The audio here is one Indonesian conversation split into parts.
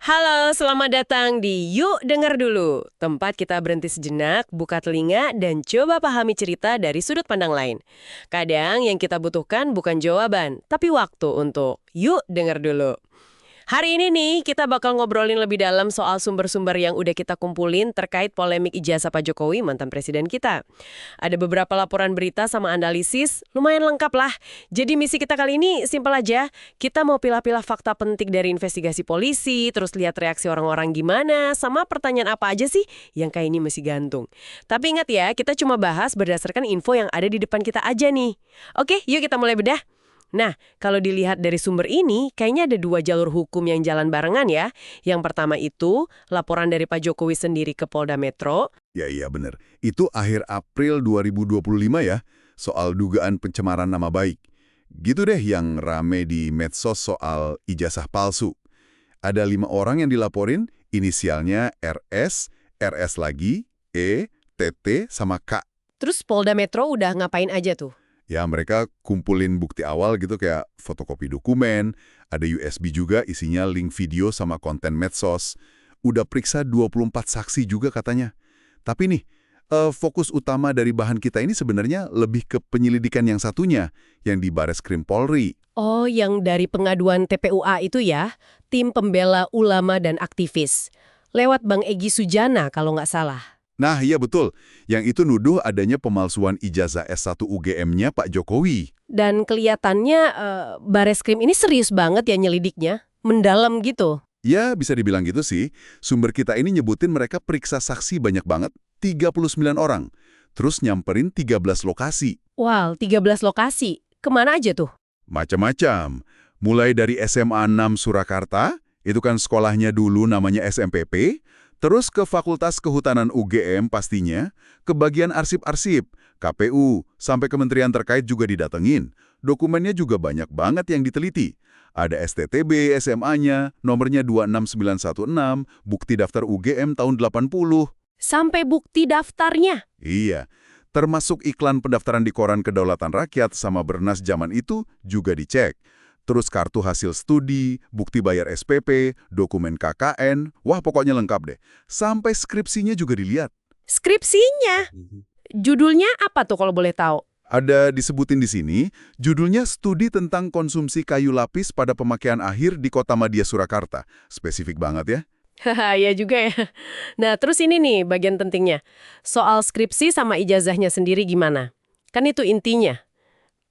Halo, selamat datang di Yuk Dengar Dulu. Tempat kita berhenti sejenak, buka telinga, dan coba pahami cerita dari sudut pandang lain. Kadang yang kita butuhkan bukan jawaban, tapi waktu untuk Yuk Dengar Dulu. Hari ini nih, kita bakal ngobrolin lebih dalam soal sumber-sumber yang udah kita kumpulin terkait polemik ijazah Pak Jokowi, mantan presiden kita. Ada beberapa laporan berita sama analisis, lumayan lengkap lah. Jadi misi kita kali ini simpel aja. Kita mau pilah-pilah fakta penting dari investigasi polisi, terus lihat reaksi orang-orang gimana, sama pertanyaan apa aja sih yang kayak ini masih gantung. Tapi ingat ya, kita cuma bahas berdasarkan info yang ada di depan kita aja nih. Oke, yuk kita mulai bedah. Nah, kalau dilihat dari sumber ini, kayaknya ada dua jalur hukum yang jalan barengan ya. Yang pertama itu, laporan dari Pak Jokowi sendiri ke Polda Metro. Iya bener. Itu akhir April 2025 ya, soal dugaan pencemaran nama baik. Gitu deh yang rame di medsos soal ijazah palsu. Ada 5 orang yang dilaporin, inisialnya RS, RS lagi, E, TT, sama K. Terus Polda Metro udah ngapain aja tuh? Ya, mereka kumpulin bukti awal gitu kayak fotokopi dokumen, ada USB juga isinya link video sama konten medsos. Udah periksa 24 saksi juga katanya. Tapi nih, fokus utama dari bahan kita ini sebenarnya lebih ke penyelidikan yang satunya, yang di Bareskrim Polri. Oh, yang dari pengaduan TPUA itu ya, Tim Pembela Ulama dan Aktivis. Lewat Bang Egy Sujana kalau nggak salah. Nah, iya betul. Yang itu nuduh adanya pemalsuan ijazah S1 UGM-nya Pak Jokowi. Dan kelihatannya Bareskrim ini serius banget ya nyelidiknya, mendalam gitu. Ya, bisa dibilang gitu sih. Sumber kita ini nyebutin mereka periksa saksi banyak banget, 39 orang. Terus nyamperin 13 lokasi. Wow, 13 lokasi. Kemana aja tuh? Macam-macam. Mulai dari SMA 6 Surakarta, itu kan sekolahnya dulu namanya SMPP, terus ke Fakultas Kehutanan UGM pastinya, ke bagian arsip-arsip, KPU, sampai kementerian terkait juga didatengin. Dokumennya juga banyak banget yang diteliti. Ada STTB, SMA-nya, nomornya 26916, bukti daftar UGM tahun 80. Sampai bukti daftarnya. Iya, termasuk iklan pendaftaran di Koran Kedaulatan Rakyat sama Bernas zaman itu juga dicek. Terus kartu hasil studi, bukti bayar SPP, dokumen KKN, wah pokoknya lengkap deh. Sampai skripsinya juga dilihat. Skripsinya? Judulnya apa tuh kalau boleh tahu? Ada disebutin di sini, judulnya Studi tentang Konsumsi Kayu Lapis pada Pemakaian Akhir di Kota Madya Surakarta. Spesifik banget ya. Haha, ya juga ya. Nah, terus ini nih bagian pentingnya. Soal skripsi sama ijazahnya sendiri gimana? Kan itu intinya.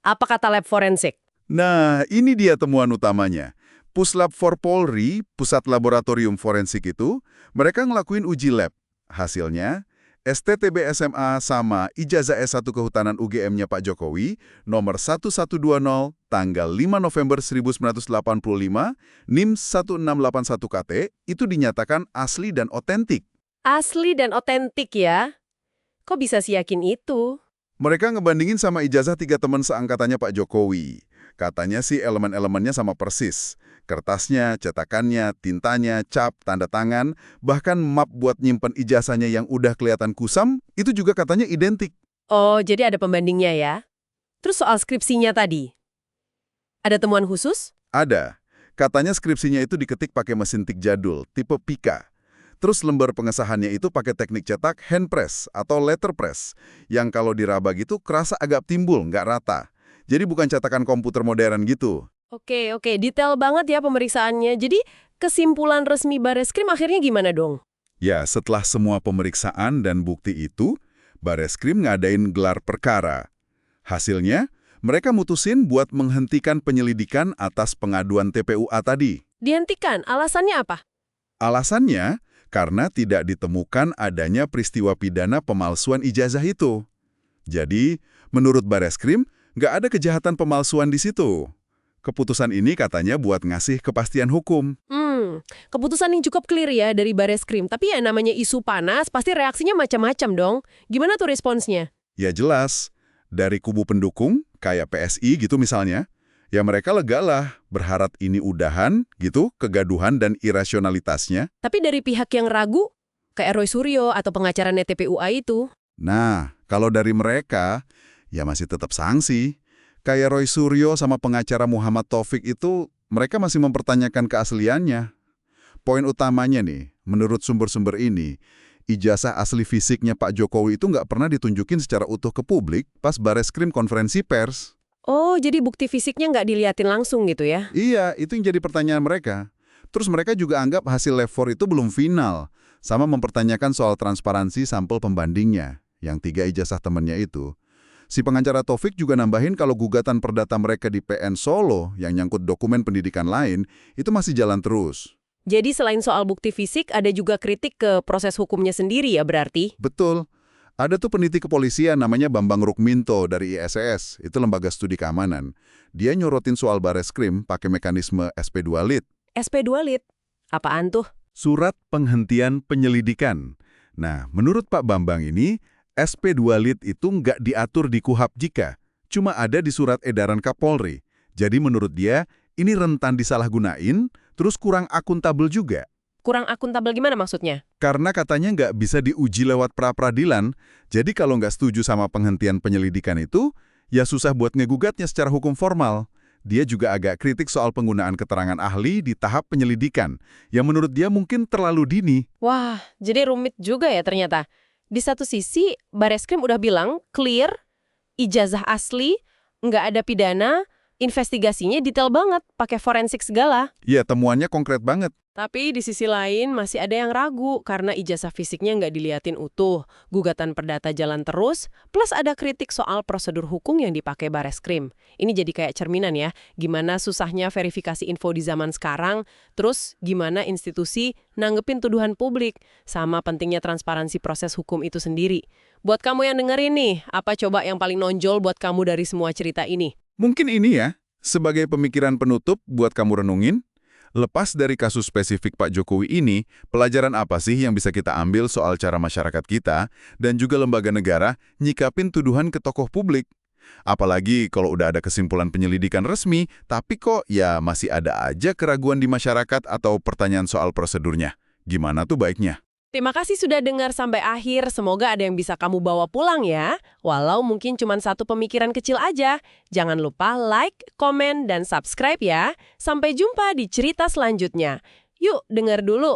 Apa kata lab forensik? Nah, ini dia temuan utamanya. Puslab for Polri, Pusat Laboratorium Forensik itu, mereka ngelakuin uji lab. Hasilnya, STTB SMA sama ijazah S1 Kehutanan UGM-nya Pak Jokowi, nomor 1120, tanggal 5 November 1985, NIM 1681KT, itu dinyatakan asli dan otentik. Asli dan otentik ya? Kok bisa sih yakin itu? Mereka ngebandingin sama ijazah 3 teman seangkatannya Pak Jokowi. Katanya sih elemen-elemennya sama persis. Kertasnya, cetakannya, tintanya, cap, tanda tangan, bahkan map buat nyimpen ijazahnya yang udah kelihatan kusam, itu juga katanya identik. Oh, jadi ada pembandingnya ya? Terus soal skripsinya tadi? Ada temuan khusus? Ada. Katanya skripsinya itu diketik pakai mesin tik jadul, tipe Pika. Terus lembar pengesahannya itu pakai teknik cetak hand press atau letter press, yang kalau diraba gitu kerasa agak timbul, nggak rata. Jadi bukan cetakan komputer modern gitu. Oke, detail banget ya pemeriksaannya. Jadi kesimpulan resmi Bareskrim akhirnya gimana dong? Ya, setelah semua pemeriksaan dan bukti itu, Bareskrim ngadain gelar perkara. Hasilnya, mereka mutusin buat menghentikan penyelidikan atas pengaduan TPUA tadi. Dihentikan, alasannya apa? Alasannya, karena tidak ditemukan adanya peristiwa pidana pemalsuan ijazah itu. Jadi, menurut Bareskrim, nggak ada kejahatan pemalsuan di situ. Keputusan ini katanya buat ngasih kepastian hukum. Keputusan yang cukup clear ya dari Bareskrim. Tapi ya namanya isu panas, pasti reaksinya macam-macam dong. Gimana tuh responsnya? Ya jelas, dari kubu pendukung, kayak PSI gitu misalnya, ya mereka lega lah, berharap ini udahan gitu, kegaduhan dan irasionalitasnya. Tapi dari pihak yang ragu, kayak Roy Suryo atau pengacaranya TPUA itu. Nah, kalau dari mereka, ya masih tetap sanksi. Kayak Roy Suryo sama pengacara Muhammad Taufik itu, mereka masih mempertanyakan keasliannya. Poin utamanya nih, menurut sumber-sumber ini, ijazah asli fisiknya Pak Jokowi itu nggak pernah ditunjukin secara utuh ke publik pas Bareskrim konferensi pers. Oh, jadi bukti fisiknya nggak diliatin langsung gitu ya? Iya, itu yang jadi pertanyaan mereka. Terus mereka juga anggap hasil lab 4 itu belum final, sama mempertanyakan soal transparansi sampel pembandingnya, yang 3 ijazah temannya itu. Si pengacara Taufik juga nambahin kalau gugatan perdata mereka di PN Solo yang nyangkut dokumen pendidikan lain, itu masih jalan terus. Jadi selain soal bukti fisik, ada juga kritik ke proses hukumnya sendiri ya berarti? Betul. Ada tuh peneliti kepolisian namanya Bambang Rukminto dari ISS, itu lembaga studi keamanan. Dia nyorotin soal Bareskrim pakai mekanisme SP2 Lit. SP2 Lit. Apaan tuh? Surat Penghentian Penyelidikan. Nah, menurut Pak Bambang ini, SP2 Lit itu nggak diatur di KUHP jika, cuma ada di surat edaran Kapolri. Jadi menurut dia, ini rentan disalahgunain, terus kurang akuntabel juga. Kurang akuntabel gimana maksudnya? Karena katanya nggak bisa diuji lewat pra-peradilan, jadi kalau nggak setuju sama penghentian penyelidikan itu, ya susah buat ngegugatnya secara hukum formal. Dia juga agak kritik soal penggunaan keterangan ahli di tahap penyelidikan, yang menurut dia mungkin terlalu dini. Wah, jadi rumit juga ya ternyata. Di satu sisi, Bareskrim udah bilang clear, ijazah asli, nggak ada pidana, investigasinya detail banget, pakai forensik segala. Ya, temuannya konkret banget. Tapi di sisi lain masih ada yang ragu karena ijazah fisiknya nggak diliatin utuh, gugatan perdata jalan terus, plus ada kritik soal prosedur hukum yang dipakai Bareskrim. Ini jadi kayak cerminan ya, gimana susahnya verifikasi info di zaman sekarang, terus gimana institusi nanggepin tuduhan publik, sama pentingnya transparansi proses hukum itu sendiri. Buat kamu yang dengerin nih, apa coba yang paling nonjol buat kamu dari semua cerita ini? Mungkin ini ya, sebagai pemikiran penutup buat kamu renungin, lepas dari kasus spesifik Pak Jokowi ini, pelajaran apa sih yang bisa kita ambil soal cara masyarakat kita dan juga lembaga negara nyikapin tuduhan ke tokoh publik? Apalagi kalau udah ada kesimpulan penyelidikan resmi, tapi kok ya masih ada aja keraguan di masyarakat atau pertanyaan soal prosedurnya. Gimana tuh baiknya? Terima kasih sudah dengar sampai akhir. Semoga ada yang bisa kamu bawa pulang ya. Walau mungkin cuma satu pemikiran kecil aja. Jangan lupa like, komen, dan subscribe ya. Sampai jumpa di cerita selanjutnya. Yuk, dengar dulu.